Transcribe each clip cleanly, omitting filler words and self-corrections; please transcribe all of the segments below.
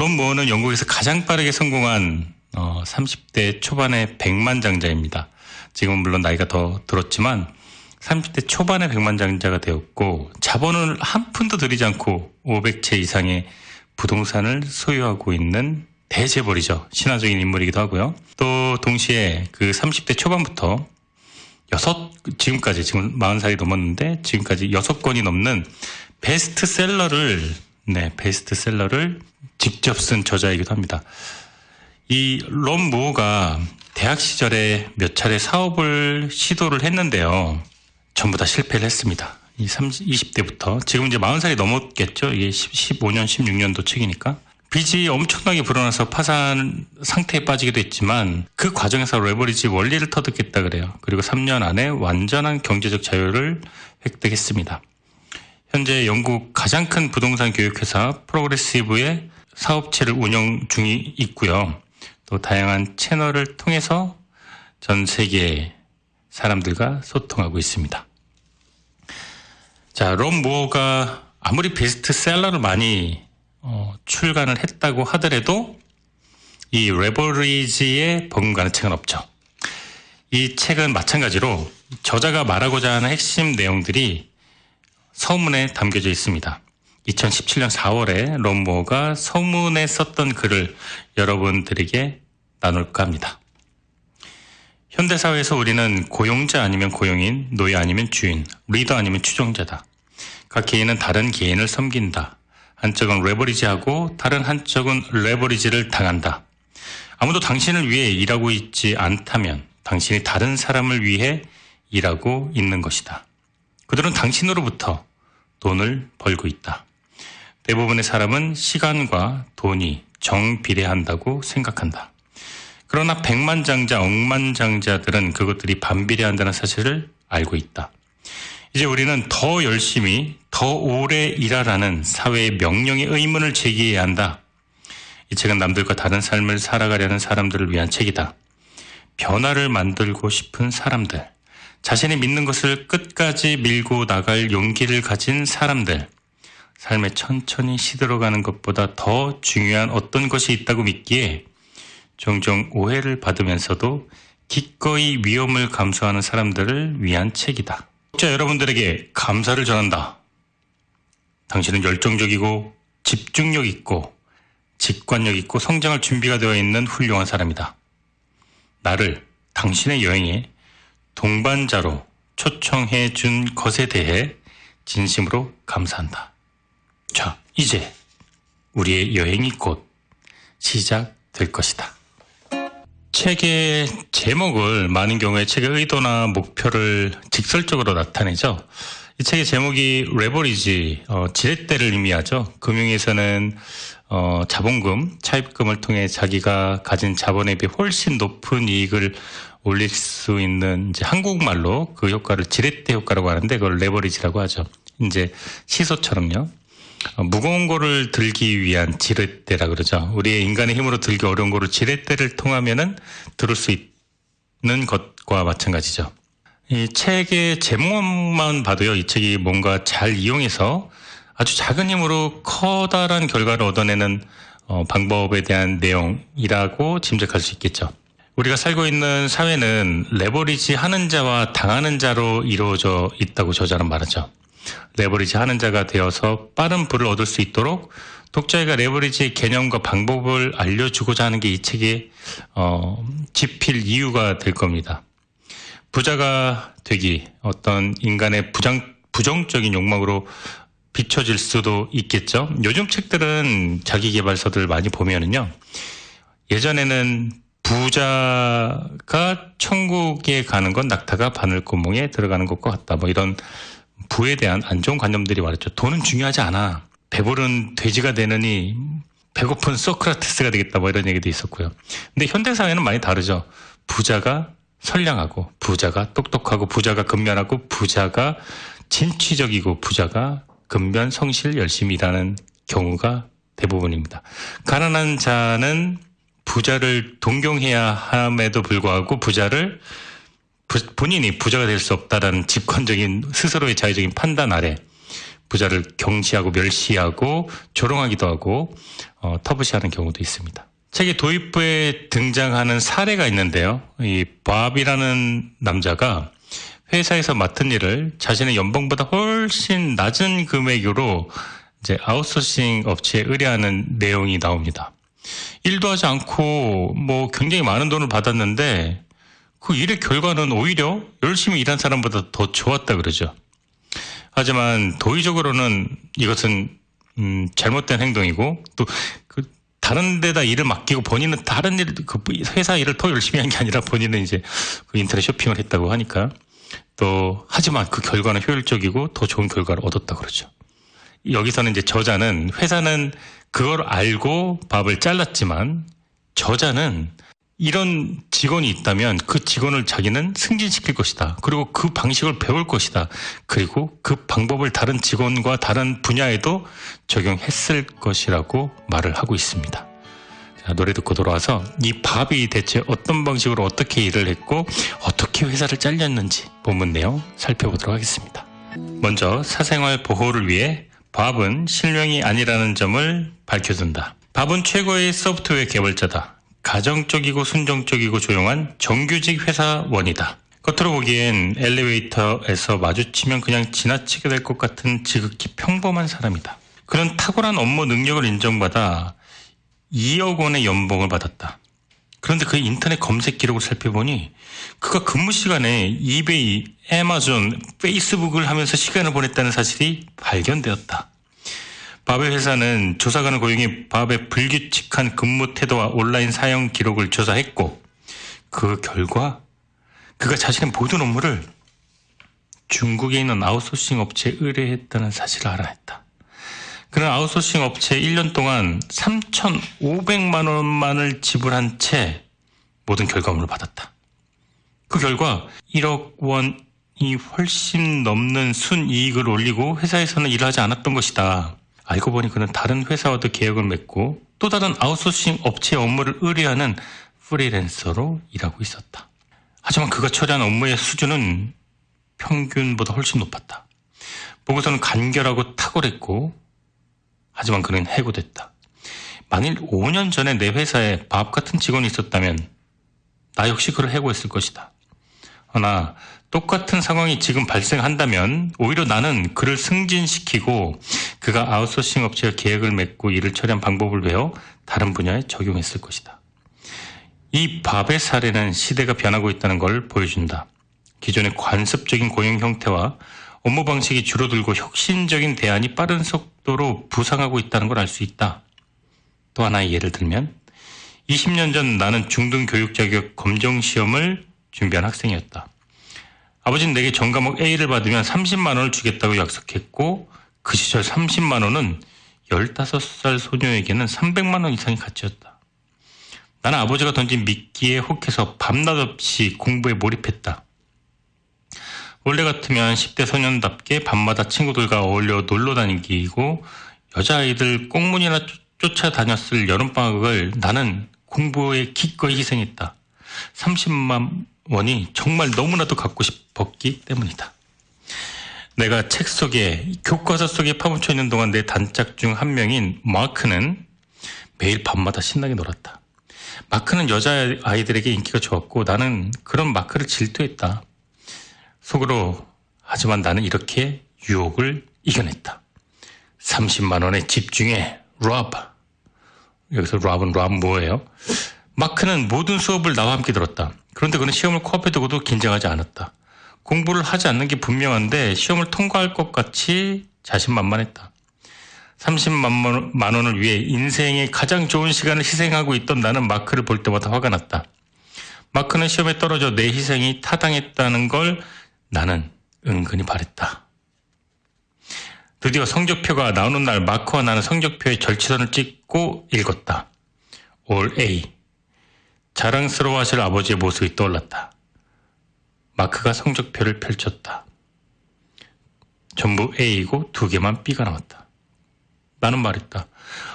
론 무어는 영국에서 가장 빠르게 성공한 30대 초반의 백만장자입니다. 지금은 물론 나이가 더 들었지만 30대 초반의 백만장자가 되었고 자본을 한 푼도 들이지 않고 500채 이상의 부동산을 소유하고 있는 대재벌이죠. 신화적인 인물이기도 하고요. 또 동시에 그 30대 초반부터 지금 40살이 넘었는데 지금까지 6권이 넘는 베스트셀러를 직접 쓴 저자이기도 합니다. 이 론 무어가 대학 시절에 몇 차례 사업을 시도를 했는데요. 전부 다 실패를 했습니다. 20대부터 지금 이제 40살이 넘었겠죠. 이게 15년, 16년도 책이니까. 빚이 엄청나게 불어나서 파산 상태에 빠지기도 했지만 그 과정에서 레버리지 원리를 터득했다 그래요. 그리고 3년 안에 완전한 경제적 자유를 획득했습니다. 현재 영국 가장 큰 부동산 교육회사 프로그레시브의 사업체를 운영 중이 있고요. 또 다양한 채널을 통해서 전 세계 사람들과 소통하고 있습니다. 자, 론 무어가 아무리 베스트셀러를 많이 출간을 했다고 하더라도 이 레버리지에 버금가는 책은 없죠. 이 책은 마찬가지로 저자가 말하고자 하는 핵심 내용들이 서문에 담겨져 있습니다. 2017년 4월에 론 무어가 서문에 썼던 글을 여러분들에게 나눌까 합니다. 현대사회에서 우리는 고용자 아니면 고용인, 노예 아니면 주인, 리더 아니면 추종자다. 각 개인은 다른 개인을 섬긴다. 한쪽은 레버리지하고 다른 한쪽은 레버리지를 당한다. 아무도 당신을 위해 일하고 있지 않다면 당신이 다른 사람을 위해 일하고 있는 것이다. 그들은 당신으로부터 돈을 벌고 있다. 대부분의 사람은 시간과 돈이 정비례한다고 생각한다. 그러나 백만장자, 억만장자들은 그것들이 반비례한다는 사실을 알고 있다. 이제 우리는 더 열심히, 더 오래 일하라는 사회의 명령의 의문을 제기해야 한다. 이 책은 남들과 다른 삶을 살아가려는 사람들을 위한 책이다. 변화를 만들고 싶은 사람들, 자신이 믿는 것을 끝까지 밀고 나갈 용기를 가진 사람들, 삶에 천천히 시들어가는 것보다 더 중요한 어떤 것이 있다고 믿기에 종종 오해를 받으면서도 기꺼이 위험을 감수하는 사람들을 위한 책이다. 독자 여러분들에게 감사를 전한다. 당신은 열정적이고 집중력 있고 직관력 있고 성장할 준비가 되어 있는 훌륭한 사람이다. 나를 당신의 여행에 동반자로 초청해 준 것에 대해 진심으로 감사한다. 자, 이제 우리의 여행이 곧 시작될 것이다. 책의 제목을 많은 경우에 책의 의도나 목표를 직설적으로 나타내죠. 이 책의 제목이 레버리지, 지렛대를 의미하죠. 금융에서는 자본금, 차입금을 통해 자기가 가진 자본에 비해 훨씬 높은 이익을 올릴 수 있는 이제 한국말로 그 효과를 지렛대 효과라고 하는데 그걸 레버리지라고 하죠. 이제 시소처럼요. 무거운 거를 들기 위한 지렛대라 그러죠. 우리의 인간의 힘으로 들기 어려운 거를 지렛대를 통하면은 들을 수 있는 것과 마찬가지죠. 이 책의 제목만 봐도요, 이 책이 뭔가 잘 이용해서 아주 작은 힘으로 커다란 결과를 얻어내는 방법에 대한 내용이라고 짐작할 수 있겠죠. 우리가 살고 있는 사회는 레버리지 하는 자와 당하는 자로 이루어져 있다고 저자는 말하죠. 레버리지 하는 자가 되어서 빠른 부를 얻을 수 있도록 독자가 레버리지의 개념과 방법을 알려주고자 하는 게 이 책의 집필 이유가 될 겁니다. 부자가 되기, 어떤 인간의 부정적인 욕망으로 비춰질 수도 있겠죠. 요즘 책들은 자기계발서들 많이 보면은요, 예전에는 부자가 천국에 가는 건 낙타가 바늘구멍에 들어가는 것과 같다. 뭐 이런 부에 대한 안 좋은 관념들이 많았죠. 돈은 중요하지 않아. 배부른 돼지가 되느니 배고픈 소크라테스가 되겠다. 뭐 이런 얘기도 있었고요. 근데 현대사회는 많이 다르죠. 부자가 선량하고, 부자가 똑똑하고, 부자가 근면하고, 부자가 진취적이고, 부자가 근면 성실 열심히 일하는 경우가 대부분입니다. 가난한 자는 부자를 동경해야 함에도 불구하고 본인이 부자가 될 수 없다라는 집권적인 스스로의 자유적인 판단 아래 부자를 경시하고 멸시하고 조롱하기도 하고 터부시하는 경우도 있습니다. 책의 도입부에 등장하는 사례가 있는데요. 이 밥이라는 남자가 회사에서 맡은 일을 자신의 연봉보다 훨씬 낮은 금액으로 이제 아웃소싱 업체에 의뢰하는 내용이 나옵니다. 일도 하지 않고 뭐 굉장히 많은 돈을 받았는데 그 일의 결과는 오히려 열심히 일한 사람보다 더 좋았다 그러죠. 하지만 도의적으로는 이것은 잘못된 행동이고 또 그 다른 데다 일을 맡기고 본인은 다른 일, 그 회사 일을 더 열심히 한 게 아니라 본인은 이제 그 인터넷 쇼핑을 했다고 하니까 또 하지만 그 결과는 효율적이고 더 좋은 결과를 얻었다 그러죠. 여기서는 이제 저자는 회사는 그걸 알고 밥을 잘랐지만 저자는 이런 직원이 있다면 그 직원을 자기는 승진시킬 것이다. 그리고 그 방식을 배울 것이다. 그리고 그 방법을 다른 직원과 다른 분야에도 적용했을 것이라고 말을 하고 있습니다. 자, 노래 듣고 돌아와서 이 밥이 대체 어떤 방식으로 어떻게 일을 했고 어떻게 회사를 잘렸는지 본문 내용 살펴보도록 하겠습니다. 먼저 사생활 보호를 위해 밥은 실명이 아니라는 점을 밝혀준다. 밥은 최고의 소프트웨어 개발자다. 가정적이고 순정적이고 조용한 정규직 회사원이다. 겉으로 보기엔 엘리베이터에서 마주치면 그냥 지나치게 될 것 같은 지극히 평범한 사람이다. 그는 탁월한 업무 능력을 인정받아 2억 원의 연봉을 받았다. 그런데 그의 인터넷 검색 기록을 살펴보니 그가 근무 시간에 이베이, 애마존, 페이스북을 하면서 시간을 보냈다는 사실이 발견되었다. 밥의 회사는 조사관을 고용해 밥의 불규칙한 근무 태도와 온라인 사용 기록을 조사했고 그 결과 그가 자신의 모든 업무를 중국에 있는 아웃소싱 업체에 의뢰했다는 사실을 알아냈다. 그는 아웃소싱 업체에 1년 동안 3,500만 원만을 지불한 채 모든 결과물을 받았다. 그 결과 1억 원이 훨씬 넘는 순이익을 올리고 회사에서는 일하지 않았던 것이다. 알고 보니 그는 다른 회사와도 계약을 맺고 또 다른 아웃소싱 업체의 업무를 의뢰하는 프리랜서로 일하고 있었다. 하지만 그가 처리한 업무의 수준은 평균보다 훨씬 높았다. 보고서는 간결하고 탁월했고 하지만 그는 해고됐다. 만일 5년 전에 내 회사에 밥 같은 직원이 있었다면 나 역시 그를 해고했을 것이다. 그러나 똑같은 상황이 지금 발생한다면 오히려 나는 그를 승진시키고 그가 아웃소싱 업체와 계약을 맺고 일을 처리한 방법을 배워 다른 분야에 적용했을 것이다. 이 밥의 사례는 시대가 변하고 있다는 걸 보여준다. 기존의 관습적인 고용 형태와 업무 방식이 줄어들고 혁신적인 대안이 빠른 속도로 부상하고 있다는 걸 알 수 있다. 또 하나의 예를 들면 20년 전 나는 중등 교육 자격 검정 시험을 준비한 학생이었다. 아버지는 내게 전과목 A를 받으면 30만 원을 주겠다고 약속했고 그 시절 30만 원은 15살 소녀에게는 300만 원 이상의 가치였다. 나는 아버지가 던진 미끼에 혹해서 밤낮 없이 공부에 몰입했다. 원래 같으면 10대 소년답게 밤마다 친구들과 어울려 놀러 다니기고 여자아이들 꽁문이나 쫓아다녔을 여름방학을 나는 공부에 기꺼이 희생했다. 30만 원이 정말 너무나도 갖고 싶었기 때문이다. 내가 책 속에 교과서 속에 파묻혀 있는 동안 내 단짝 중 한 명인 마크는 매일 밤마다 신나게 놀았다. 마크는 여자아이들에게 인기가 좋았고 나는 그런 마크를 질투했다. 속으로 하지만 나는 이렇게 유혹을 이겨냈다. 30만 원에 집중해. 로브. 여기서 로브는 뭐예요? 마크는 모든 수업을 나와 함께 들었다. 그런데 그는 시험을 코앞에 두고도 긴장하지 않았다. 공부를 하지 않는 게 분명한데 시험을 통과할 것 같이 자신만만했다. 30만 원을 위해 인생의 가장 좋은 시간을 희생하고 있던 나는 마크를 볼 때마다 화가 났다. 마크는 시험에 떨어져 내 희생이 타당했다는 걸 나는 은근히 바랬다. 드디어 성적표가 나오는 날 마크와 나는 성적표에 절치선을 찍고 읽었다. All A. 자랑스러워하실 아버지의 모습이 떠올랐다. 마크가 성적표를 펼쳤다. 전부 A이고 2개만 B가 나왔다. 나는 말했다.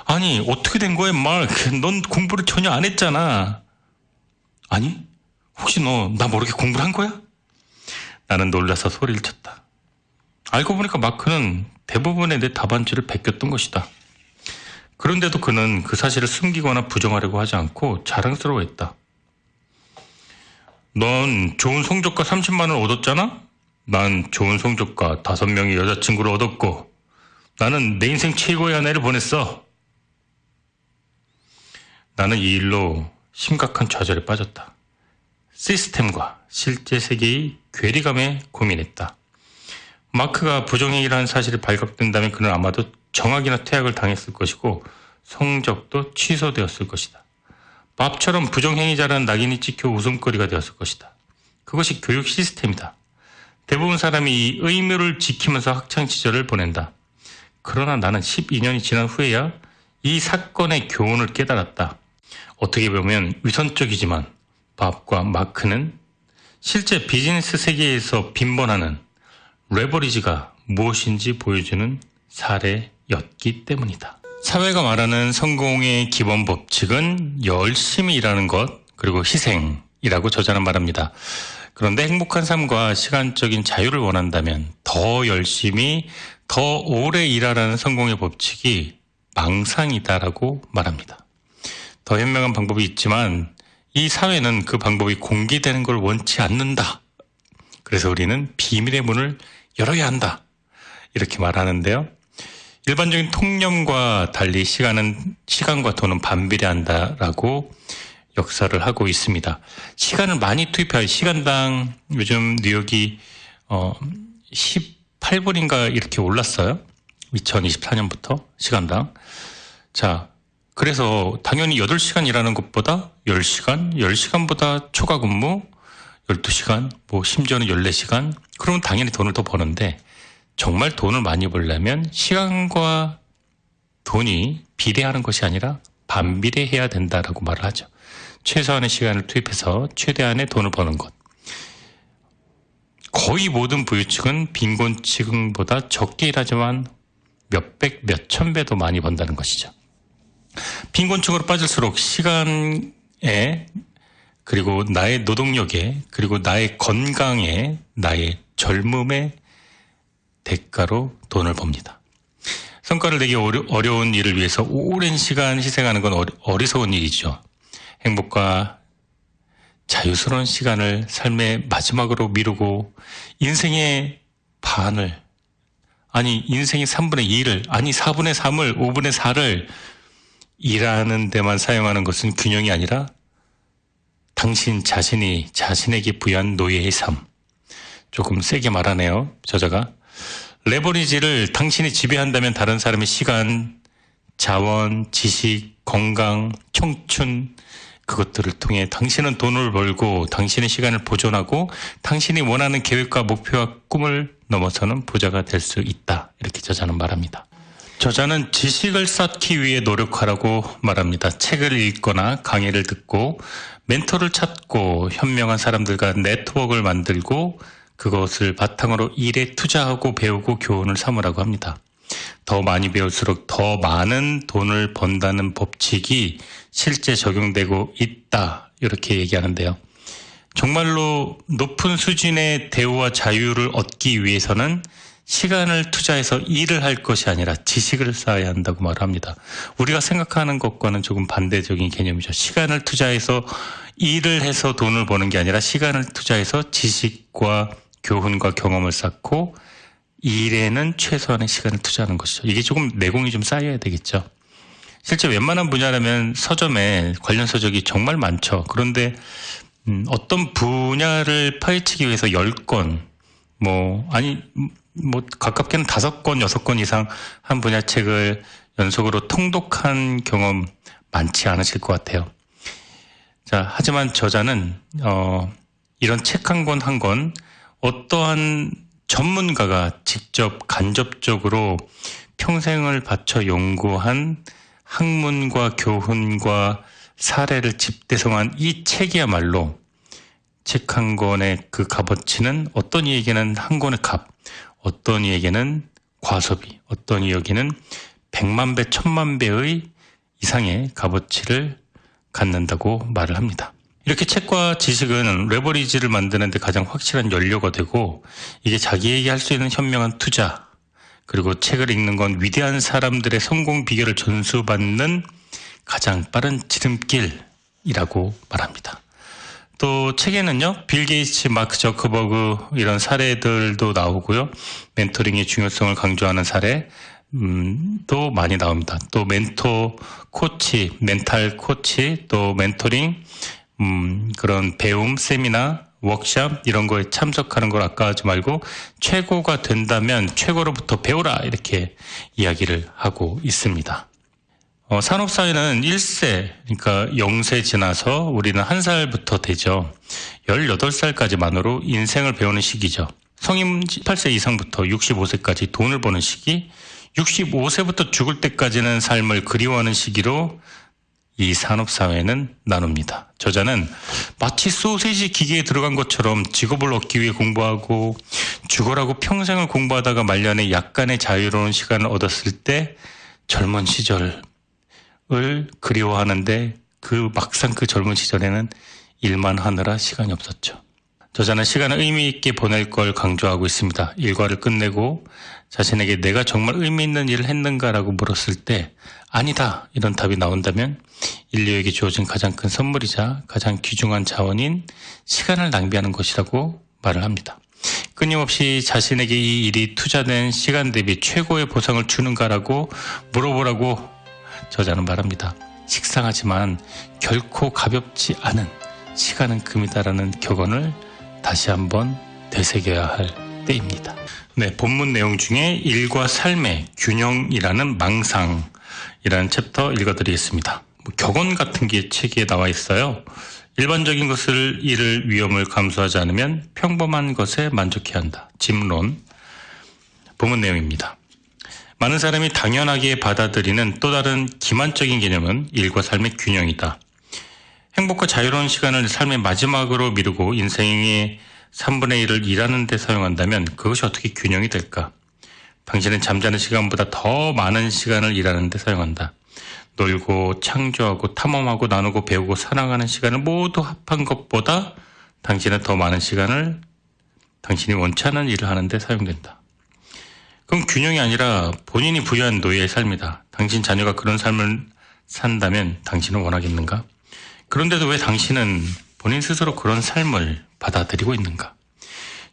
아니 어떻게 된 거야 마크? 넌 공부를 전혀 안 했잖아. 아니? 혹시 너 나 모르게 공부를 한 거야? 나는 놀라서 소리를 쳤다. 알고 보니까 마크는 대부분의 내 답안지를 베꼈던 것이다. 그런데도 그는 그 사실을 숨기거나 부정하려고 하지 않고 자랑스러워했다. 넌 좋은 성적과 30만 원 얻었잖아? 난 좋은 성적과 5명의 여자친구를 얻었고 나는 내 인생 최고의 한 해를 보냈어. 나는 이 일로 심각한 좌절에 빠졌다. 시스템과 실제 세계의 괴리감에 고민했다. 마크가 부정행위를 한 사실이 발각된다면 그는 아마도 정학이나 퇴학을 당했을 것이고 성적도 취소되었을 것이다. 밥처럼 부정행위자라는 낙인이 찍혀 웃음거리가 되었을 것이다. 그것이 교육 시스템이다. 대부분 사람이 이 의무를 지키면서 학창시절을 보낸다. 그러나 나는 12년이 지난 후에야 이 사건의 교훈을 깨달았다. 어떻게 보면 위선적이지만 밥과 마크는 실제 비즈니스 세계에서 빈번하는 레버리지가 무엇인지 보여주는 사례였기 때문이다. 사회가 말하는 성공의 기본 법칙은 열심히 일하는 것 그리고 희생이라고 저자는 말합니다. 그런데 행복한 삶과 시간적인 자유를 원한다면 더 열심히 더 오래 일하라는 성공의 법칙이 망상이다라고 말합니다. 더 현명한 방법이 있지만 이 사회는 그 방법이 공개되는 걸 원치 않는다. 그래서 우리는 비밀의 문을 열어야 한다. 이렇게 말하는데요. 일반적인 통념과 달리 시간과 돈은 반비례한다라고 역사를 하고 있습니다. 시간을 많이 투입해야 시간당 요즘 뉴욕이 18불인가 이렇게 올랐어요. 2024년부터 시간당. 자, 그래서 당연히 8시간 일하는 것보다 10시간, 10시간보다 초과 근무 12시간, 뭐 심지어는 14시간. 그러면 당연히 돈을 더 버는데 정말 돈을 많이 벌려면 시간과 돈이 비례하는 것이 아니라 반비례해야 된다라고 말을 하죠. 최소한의 시간을 투입해서 최대한의 돈을 버는 것. 거의 모든 부유층은 빈곤층보다 적게 일하지만 몇백, 몇천 배도 많이 번다는 것이죠. 빈곤층으로 빠질수록 시간에 그리고 나의 노동력에 그리고 나의 건강에 나의 젊음에 대가로 돈을 법니다. 성과를 내기 어려운 일을 위해서 오랜 시간 희생하는 건 어리석은 일이죠. 행복과 자유스러운 시간을 삶의 마지막으로 미루고 인생의 반을 아니 인생의 3분의 2를 아니 4분의 3을 5분의 4를 일하는 데만 사용하는 것은 균형이 아니라 당신 자신이 자신에게 부여한 노예의 삶. 조금 세게 말하네요. 저자가. 레버리지를 당신이 지배한다면 다른 사람의 시간, 자원, 지식, 건강, 청춘 그것들을 통해 당신은 돈을 벌고 당신의 시간을 보존하고 당신이 원하는 계획과 목표와 꿈을 넘어서는 부자가 될 수 있다. 이렇게 저자는 말합니다. 저자는 지식을 쌓기 위해 노력하라고 말합니다. 책을 읽거나 강의를 듣고 멘토를 찾고 현명한 사람들과 네트워크를 만들고 그것을 바탕으로 일에 투자하고 배우고 교훈을 삼으라고 합니다. 더 많이 배울수록 더 많은 돈을 번다는 법칙이 실제 적용되고 있다. 이렇게 얘기하는데요. 정말로 높은 수준의 대우와 자유를 얻기 위해서는 시간을 투자해서 일을 할 것이 아니라 지식을 쌓아야 한다고 말합니다. 우리가 생각하는 것과는 조금 반대적인 개념이죠. 시간을 투자해서 일을 해서 돈을 버는 게 아니라 시간을 투자해서 지식과 교훈과 경험을 쌓고 일에는 최소한의 시간을 투자하는 것이죠. 이게 조금 내공이 좀 쌓여야 되겠죠. 실제 웬만한 분야라면 서점에 관련 서적이 정말 많죠. 그런데 어떤 분야를 파헤치기 위해서 10권, 가깝게는 5권, 6권 이상 한 분야 책을 연속으로 통독한 경험 많지 않으실 것 같아요. 자, 하지만 저자는 이런 책 한 권 한 권 어떠한 전문가가 직접 간접적으로 평생을 바쳐 연구한 학문과 교훈과 사례를 집대성한 이 책이야말로 책 한 권의 그 값어치는 어떤 이에게는 한 권의 값, 어떤 이에게는 과소비, 어떤 이에게는 100만 배, 1000만 배의 이상의 값어치를 갖는다고 말을 합니다. 이렇게 책과 지식은 레버리지를 만드는 데 가장 확실한 연료가 되고 이게 자기에게 할 수 있는 현명한 투자 그리고 책을 읽는 건 위대한 사람들의 성공 비결을 전수받는 가장 빠른 지름길이라고 말합니다. 또 책에는요, 빌 게이츠, 마크 저커버그 이런 사례들도 나오고요. 멘토링의 중요성을 강조하는 사례 또 많이 나옵니다. 또 멘토 코치, 멘탈 코치, 또 멘토링, 그런 배움, 세미나, 워크샵 이런 거에 참석하는 걸 아까워하지 말고 최고가 된다면 최고로부터 배우라 이렇게 이야기를 하고 있습니다. 산업사회는 1세, 그러니까 0세 지나서 우리는 1살부터 되죠. 18살까지만으로 인생을 배우는 시기죠. 성인 18세 이상부터 65세까지 돈을 버는 시기, 65세부터 죽을 때까지는 삶을 그리워하는 시기로 이 산업사회는 나눕니다. 저자는 마치 소세지 기계에 들어간 것처럼 직업을 얻기 위해 공부하고 죽어라고 평생을 공부하다가 말년에 약간의 자유로운 시간을 얻었을 때 젊은 시절을 그리워하는데 막상 그 젊은 시절에는 일만 하느라 시간이 없었죠. 저자는 시간을 의미 있게 보낼 걸 강조하고 있습니다. 일과를 끝내고 자신에게 내가 정말 의미 있는 일을 했는가라고 물었을 때 아니다 이런 답이 나온다면 인류에게 주어진 가장 큰 선물이자 가장 귀중한 자원인 시간을 낭비하는 것이라고 말을 합니다. 끊임없이 자신에게 이 일이 투자된 시간 대비 최고의 보상을 주는가라고 물어보라고 저자는 말합니다. 식상하지만 결코 가볍지 않은 시간은 금이다라는 격언을 다시 한번 되새겨야 할 때입니다. 네, 본문 내용 중에 일과 삶의 균형이라는 망상이라는 챕터 읽어드리겠습니다. 격언 같은 게 책에 나와 있어요. 일반적인 것을 잃을 위험을 감수하지 않으면 평범한 것에 만족해야 한다. 짐론. 본문 내용입니다. 많은 사람이 당연하게 받아들이는 또 다른 기만적인 개념은 일과 삶의 균형이다. 행복과 자유로운 시간을 삶의 마지막으로 미루고 인생의 3분의 1을 일하는 데 사용한다면 그것이 어떻게 균형이 될까? 당신은 잠자는 시간보다 더 많은 시간을 일하는 데 사용한다. 놀고 창조하고 탐험하고 나누고 배우고 사랑하는 시간을 모두 합한 것보다 당신은 더 많은 시간을 당신이 원치 않는 일을 하는 데 사용된다. 그럼 균형이 아니라 본인이 부여한 노예의 삶이다. 당신 자녀가 그런 삶을 산다면 당신은 원하겠는가? 그런데도 왜 당신은 본인 스스로 그런 삶을 받아들이고 있는가?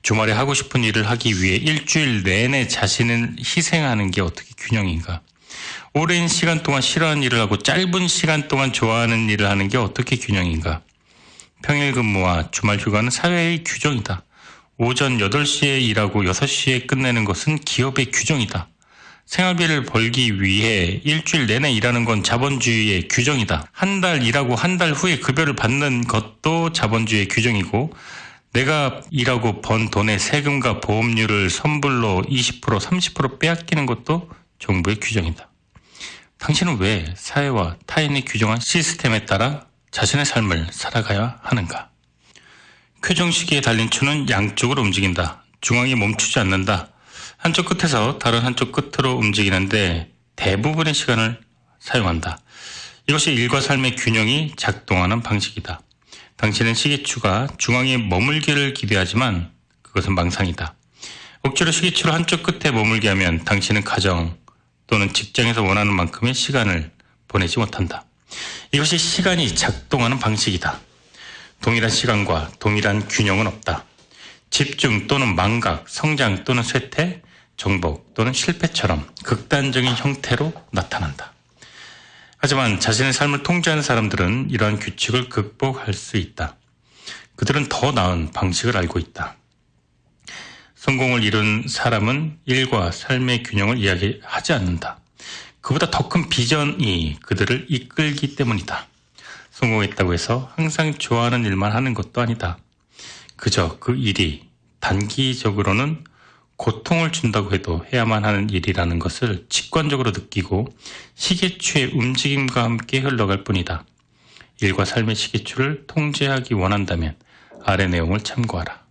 주말에 하고 싶은 일을 하기 위해 일주일 내내 자신을 희생하는 게 어떻게 균형인가? 오랜 시간 동안 싫어하는 일을 하고 짧은 시간 동안 좋아하는 일을 하는 게 어떻게 균형인가? 평일 근무와 주말 휴가는 사회의 규정이다. 오전 8시에 일하고 6시에 끝내는 것은 기업의 규정이다. 생활비를 벌기 위해 일주일 내내 일하는 건 자본주의의 규정이다. 한 달 일하고 한 달 후에 급여를 받는 것도 자본주의의 규정이고 내가 일하고 번 돈의 세금과 보험료를 선불로 20%, 30% 빼앗기는 것도 정부의 규정이다. 당신은 왜 사회와 타인이 규정한 시스템에 따라 자신의 삶을 살아가야 하는가? 쾌정시계에 달린 추는 양쪽으로 움직인다. 중앙이 멈추지 않는다. 한쪽 끝에서 다른 한쪽 끝으로 움직이는데 대부분의 시간을 사용한다. 이것이 일과 삶의 균형이 작동하는 방식이다. 당신은 시계추가 중앙에 머물기를 기대하지만 그것은 망상이다. 억지로 시계추를 한쪽 끝에 머물게 하면 당신은 가정 또는 직장에서 원하는 만큼의 시간을 보내지 못한다. 이것이 시간이 작동하는 방식이다. 동일한 시간과 동일한 균형은 없다. 집중 또는 망각, 성장 또는 쇠퇴, 정복 또는 실패처럼 극단적인 형태로 나타난다. 하지만 자신의 삶을 통제하는 사람들은 이러한 규칙을 극복할 수 있다. 그들은 더 나은 방식을 알고 있다. 성공을 이룬 사람은 일과 삶의 균형을 이야기하지 않는다. 그보다 더 큰 비전이 그들을 이끌기 때문이다. 성공했다고 해서 항상 좋아하는 일만 하는 것도 아니다. 그저 그 일이 단기적으로는 고통을 준다고 해도 해야만 하는 일이라는 것을 직관적으로 느끼고 시계추의 움직임과 함께 흘러갈 뿐이다. 일과 삶의 시계추를 통제하기 원한다면 아래 내용을 참고하라.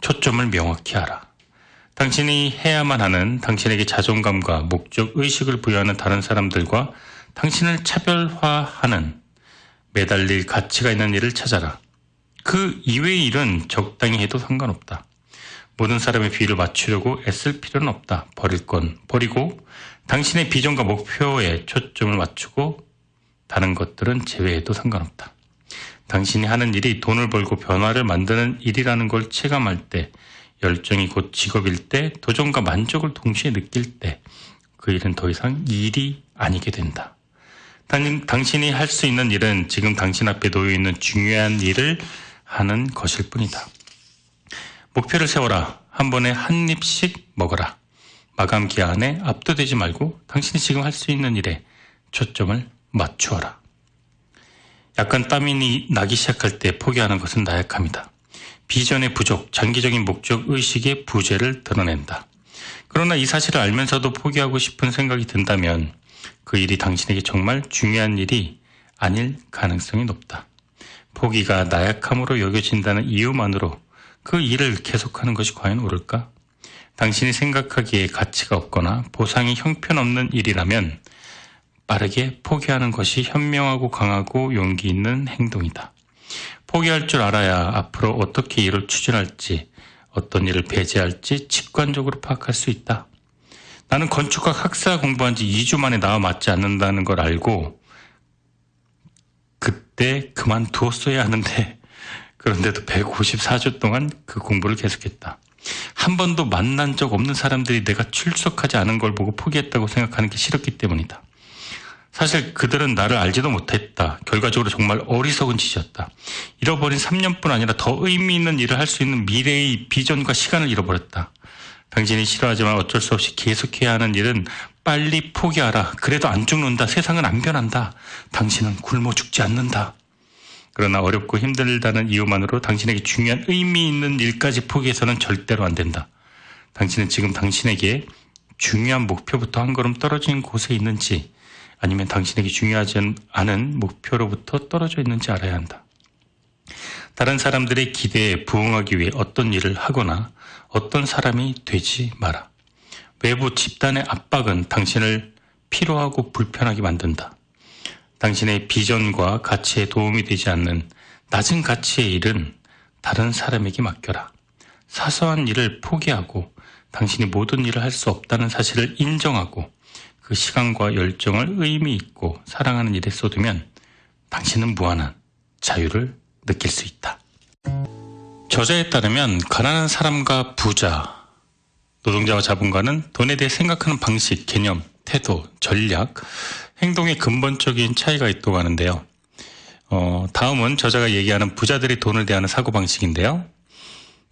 초점을 명확히 알아. 당신이 해야만 하는 당신에게 자존감과 목적, 의식을 부여하는 다른 사람들과 당신을 차별화하는 매달릴 가치가 있는 일을 찾아라. 그 이외의 일은 적당히 해도 상관없다. 모든 사람의 비율을 맞추려고 애쓸 필요는 없다. 버릴 건 버리고 당신의 비전과 목표에 초점을 맞추고 다른 것들은 제외해도 상관없다. 당신이 하는 일이 돈을 벌고 변화를 만드는 일이라는 걸 체감할 때, 열정이 곧 직업일 때, 도전과 만족을 동시에 느낄 때 그 일은 더 이상 일이 아니게 된다. 당신이 할 수 있는 일은 지금 당신 앞에 놓여 있는 중요한 일을 하는 것일 뿐이다. 목표를 세워라. 한 번에 한 입씩 먹어라. 마감 기한에 압도되지 말고 당신이 지금 할 수 있는 일에 초점을 맞추어라. 약간 땀이 나기 시작할 때 포기하는 것은 나약함이다. 비전의 부족, 장기적인 목적 의식의 부재를 드러낸다. 그러나 이 사실을 알면서도 포기하고 싶은 생각이 든다면 그 일이 당신에게 정말 중요한 일이 아닐 가능성이 높다. 포기가 나약함으로 여겨진다는 이유만으로 그 일을 계속하는 것이 과연 옳을까? 당신이 생각하기에 가치가 없거나 보상이 형편없는 일이라면 빠르게 포기하는 것이 현명하고 강하고 용기 있는 행동이다. 포기할 줄 알아야 앞으로 어떻게 일을 추진할지, 어떤 일을 배제할지 직관적으로 파악할 수 있다. 나는 건축학 학사 공부한 지 2주 만에 나와 맞지 않는다는 걸 알고 그때 그만두었어야 하는데 그런데도 154주 동안 그 공부를 계속했다. 한 번도 만난 적 없는 사람들이 내가 출석하지 않은 걸 보고 포기했다고 생각하는 게 싫었기 때문이다. 사실 그들은 나를 알지도 못했다. 결과적으로 정말 어리석은 짓이었다. 잃어버린 3년뿐 아니라 더 의미 있는 일을 할 수 있는 미래의 비전과 시간을 잃어버렸다. 당신이 싫어하지만 어쩔 수 없이 계속해야 하는 일은 빨리 포기하라. 그래도 안 죽는다. 세상은 안 변한다. 당신은 굶어 죽지 않는다. 그러나 어렵고 힘들다는 이유만으로 당신에게 중요한 의미 있는 일까지 포기해서는 절대로 안 된다. 당신은 지금 당신에게 중요한 목표부터 한 걸음 떨어진 곳에 있는지 아니면 당신에게 중요하지 않은 목표로부터 떨어져 있는지 알아야 한다. 다른 사람들의 기대에 부응하기 위해 어떤 일을 하거나 어떤 사람이 되지 마라. 외부 집단의 압박은 당신을 피로하고 불편하게 만든다. 당신의 비전과 가치에 도움이 되지 않는 낮은 가치의 일은 다른 사람에게 맡겨라. 사소한 일을 포기하고 당신이 모든 일을 할 수 없다는 사실을 인정하고 그 시간과 열정을 의미 있고 사랑하는 일에 쏟으면 당신은 무한한 자유를 느낄 수 있다. 저자에 따르면 가난한 사람과 부자, 노동자와 자본가는 돈에 대해 생각하는 방식, 개념, 태도, 전략, 행동의 근본적인 차이가 있다고 하는데요. 다음은 저자가 얘기하는 부자들이 돈을 대하는 사고방식인데요.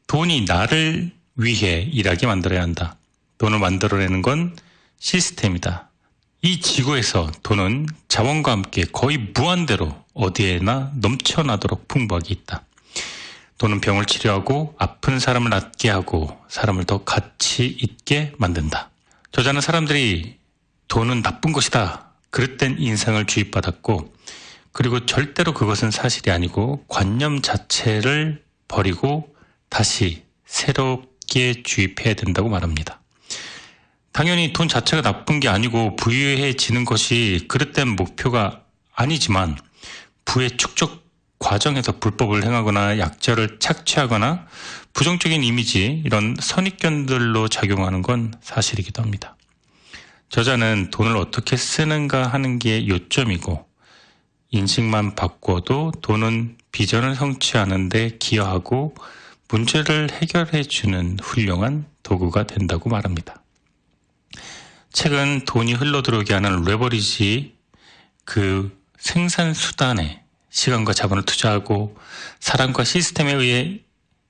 돈이 나를 위해 일하게 만들어야 한다. 돈을 만들어내는 건 시스템이다. 이 지구에서 돈은 자원과 함께 거의 무한대로 어디에나 넘쳐나도록 풍부하게 있다. 돈은 병을 치료하고 아픈 사람을 낫게 하고 사람을 더 가치 있게 만든다. 저자는 사람들이 돈은 나쁜 것이다. 그릇된 인상을 주입받았고 그리고 절대로 그것은 사실이 아니고 관념 자체를 버리고 다시 새롭게 주입해야 된다고 말합니다. 당연히 돈 자체가 나쁜 게 아니고 부유해지는 것이 그릇된 목표가 아니지만 부의 축적 과정에서 불법을 행하거나 약자를 착취하거나 부정적인 이미지 이런 선입견들로 작용하는 건 사실이기도 합니다. 저자는 돈을 어떻게 쓰는가 하는 게 요점이고 인식만 바꿔도 돈은 비전을 성취하는 데 기여하고 문제를 해결해 주는 훌륭한 도구가 된다고 말합니다. 최근 돈이 흘러들어오게 하는 레버리지 그 생산수단에 시간과 자본을 투자하고 사람과 시스템에 의해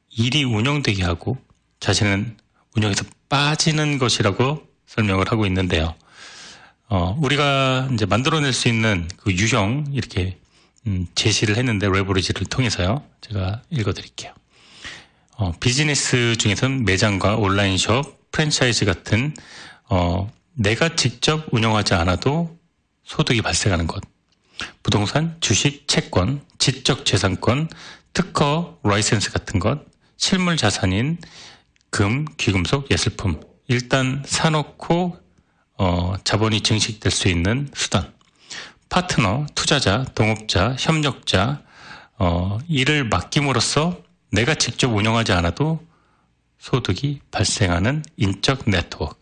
일이 운영되게 하고 자신은 운영에서 빠지는 것이라고 설명을 하고 있는데요. 우리가 이제 만들어낼 수 있는 그 유형 이렇게 제시를 했는데 레버리지를 통해서요. 제가 읽어드릴게요. 비즈니스 중에서는 매장과 온라인숍, 프랜차이즈 같은 내가 직접 운영하지 않아도 소득이 발생하는 것. 부동산, 주식, 채권, 지적재산권, 특허, 라이센스 같은 것, 실물 자산인 금, 귀금속, 예술품. 일단 사놓고 자본이 증식될 수 있는 수단. 파트너, 투자자, 동업자, 협력자, 일을 맡김으로써 내가 직접 운영하지 않아도 소득이 발생하는 인적 네트워크.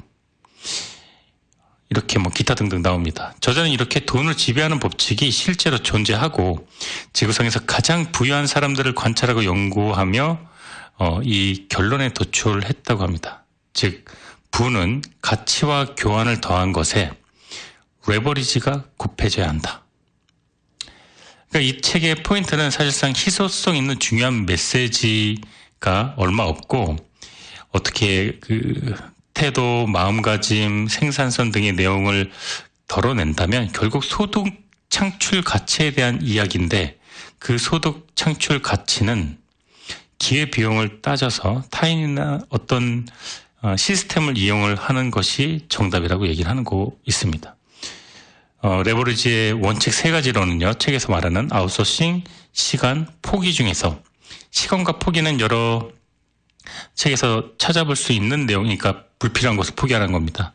이렇게 기타 등등 나옵니다. 저자는 이렇게 돈을 지배하는 법칙이 실제로 존재하고 지구상에서 가장 부유한 사람들을 관찰하고 연구하며 이 결론에 도출했다고 합니다. 즉, 부는 가치와 교환을 더한 것에 레버리지가 곱해져야 한다. 그러니까 이 책의 포인트는 사실상 희소성 있는 중요한 메시지가 얼마 없고 어떻게 태도, 마음가짐, 생산성 등의 내용을 덜어낸다면 결국 소득 창출 가치에 대한 이야기인데 그 소득 창출 가치는 기회비용을 따져서 타인이나 어떤 시스템을 이용을 하는 것이 정답이라고 얘기를 하는 거 있습니다. 레버리지의 원칙 3가지로는요, 책에서 말하는 아웃소싱, 시간, 포기 중에서 시간과 포기는 여러 책에서 찾아볼 수 있는 내용이니까 불필요한 것을 포기하는 겁니다.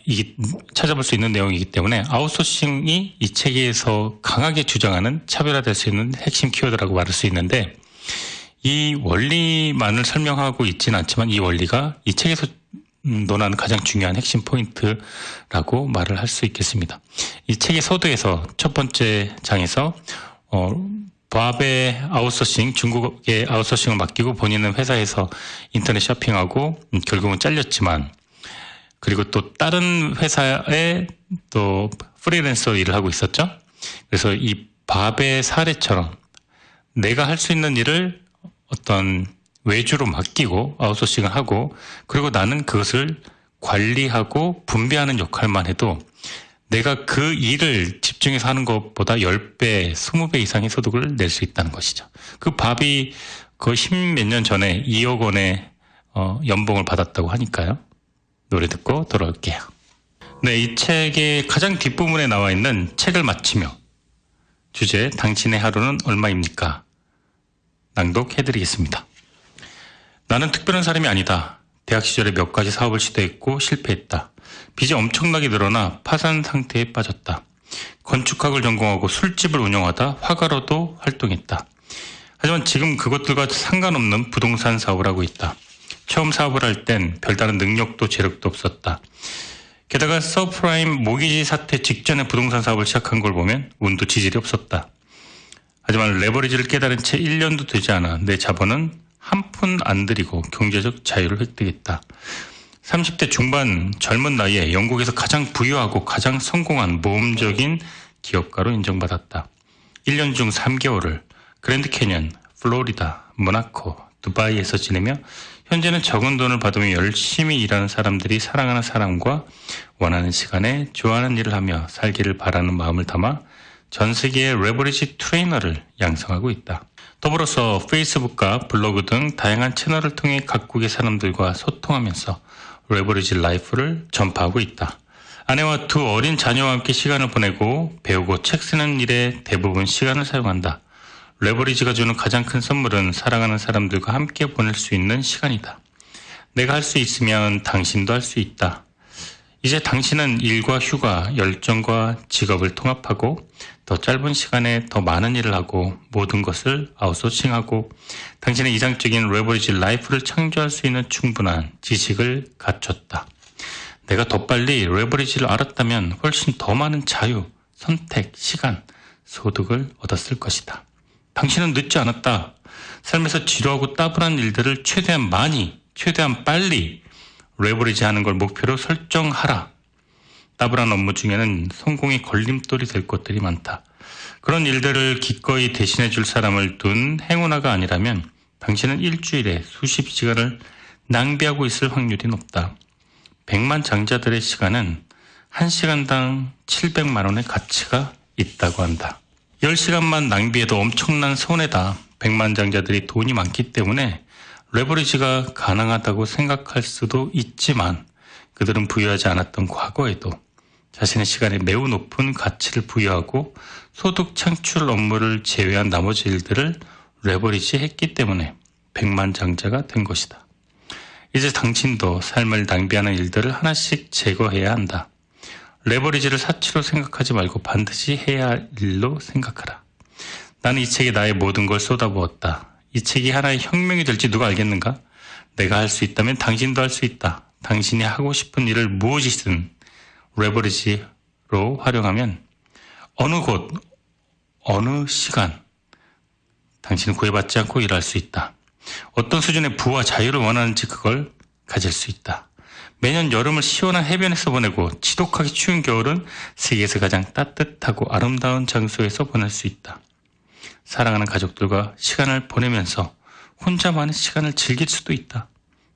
이게 찾아볼 수 있는 내용이기 때문에 아웃소싱이 이 책에서 강하게 주장하는 차별화될 수 있는 핵심 키워드라고 말할 수 있는데 이 원리만을 설명하고 있지는 않지만 이 원리가 이 책에서 논하는 가장 중요한 핵심 포인트라고 말을 할 수 있겠습니다. 이 책의 서두에서 첫 번째 장에서 밥의 아웃소싱, 중국의 아웃소싱을 맡기고 본인은 회사에서 인터넷 쇼핑하고 결국은 잘렸지만 그리고 또 다른 회사에 또 프리랜서 일을 하고 있었죠. 그래서 이 밥의 사례처럼 내가 할 수 있는 일을 어떤 외주로 맡기고 아웃소싱을 하고 그리고 나는 그것을 관리하고 분배하는 역할만 해도 내가 그 일을 집중해서 하는 것보다 10배, 20배 이상의 소득을 낼 수 있다는 것이죠. 그 밥이 거의 10몇 년 전에 2억 원의 연봉을 받았다고 하니까요. 노래 듣고 돌아올게요. 네, 이 책의 가장 뒷부분에 나와 있는 책을 마치며 주제 당신의 하루는 얼마입니까? 낭독해드리겠습니다. 나는 특별한 사람이 아니다. 대학 시절에 몇 가지 사업을 시도했고 실패했다. 빚이 엄청나게 늘어나 파산 상태에 빠졌다. 건축학을 전공하고 술집을 운영하다 화가로도 활동했다. 하지만 지금 그것들과 상관없는 부동산 사업을 하고 있다. 처음 사업을 할 땐 별다른 능력도 재력도 없었다. 게다가 서프라임 모기지 사태 직전에 부동산 사업을 시작한 걸 보면 운도 지질이 없었다. 하지만 레버리지를 깨달은 채 1년도 되지 않아 내 자본은 한 푼 안 들이고 경제적 자유를 획득했다. 30대 중반 젊은 나이에 영국에서 가장 부유하고 가장 성공한 모험적인 기업가로 인정받았다. 1년 중 3개월을 그랜드 캐년, 플로리다, 모나코, 두바이에서 지내며 현재는 적은 돈을 받으며 열심히 일하는 사람들이 사랑하는 사람과 원하는 시간에 좋아하는 일을 하며 살기를 바라는 마음을 담아 전 세계의 레버리지 트레이너를 양성하고 있다. 더불어서 페이스북과 블로그 등 다양한 채널을 통해 각국의 사람들과 소통하면서 레버리지 라이프를 전파하고 있다. 아내와 2 어린 자녀와 함께 시간을 보내고 배우고 책 쓰는 일에 대부분 시간을 사용한다. 레버리지가 주는 가장 큰 선물은 사랑하는 사람들과 함께 보낼 수 있는 시간이다. 내가 할 수 있으면 당신도 할 수 있다. 이제 당신은 일과 휴가, 열정과 직업을 통합하고 더 짧은 시간에 더 많은 일을 하고 모든 것을 아웃소싱하고 당신의 이상적인 레버리지 라이프를 창조할 수 있는 충분한 지식을 갖췄다. 내가 더 빨리 레버리지를 알았다면 훨씬 더 많은 자유, 선택, 시간, 소득을 얻었을 것이다. 당신은 늦지 않았다. 삶에서 지루하고 따분한 일들을 최대한 많이, 최대한 빨리 레버리지 하는 걸 목표로 설정하라. 따분한 업무 중에는 성공의 걸림돌이 될 것들이 많다. 그런 일들을 기꺼이 대신해 줄 사람을 둔 행운아가 아니라면 당신은 일주일에 수십 시간을 낭비하고 있을 확률이 높다. 100만 장자들의 시간은 1시간당 700만 원의 가치가 있다고 한다. 10시간만 낭비해도 엄청난 손해다. 100만 장자들이 돈이 많기 때문에 레버리지가 가능하다고 생각할 수도 있지만 그들은 부유하지 않았던 과거에도 자신의 시간에 매우 높은 가치를 부여하고 소득 창출 업무를 제외한 나머지 일들을 레버리지 했기 때문에 100만 장자가 된 것이다. 이제 당신도 삶을 낭비하는 일들을 하나씩 제거해야 한다. 레버리지를 사치로 생각하지 말고 반드시 해야 할 일로 생각하라. 나는 이 책에 나의 모든 걸 쏟아부었다. 이 책이 하나의 혁명이 될지 누가 알겠는가? 내가 할 수 있다면 당신도 할 수 있다. 당신이 하고 싶은 일을 무엇이든 레버리지로 활용하면 어느 곳, 어느 시간 당신은 구애받지 않고 일할 수 있다. 어떤 수준의 부와 자유를 원하는지 그걸 가질 수 있다. 매년 여름을 시원한 해변에서 보내고 지독하게 추운 겨울은 세계에서 가장 따뜻하고 아름다운 장소에서 보낼 수 있다. 사랑하는 가족들과 시간을 보내면서 혼자만의 시간을 즐길 수도 있다.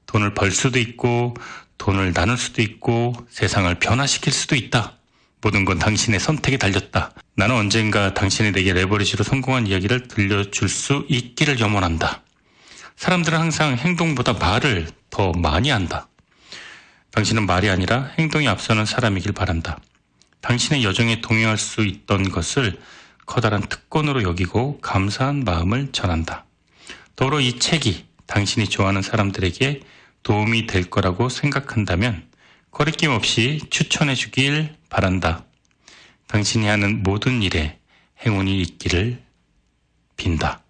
돈을 벌 수도 있고 돈을 나눌 수도 있고 세상을 변화시킬 수도 있다. 모든 건 당신의 선택에 달렸다. 나는 언젠가 당신이 내게 레버리지로 성공한 이야기를 들려줄 수 있기를 염원한다. 사람들은 항상 행동보다 말을 더 많이 한다. 당신은 말이 아니라 행동이 앞서는 사람이길 바란다. 당신의 여정에 동행할 수 있던 것을 커다란 특권으로 여기고 감사한 마음을 전한다. 더불어 이 책이 당신이 좋아하는 사람들에게 도움이 될 거라고 생각한다면 거리낌 없이 추천해 주길 바란다. 당신이 하는 모든 일에 행운이 있기를 빈다.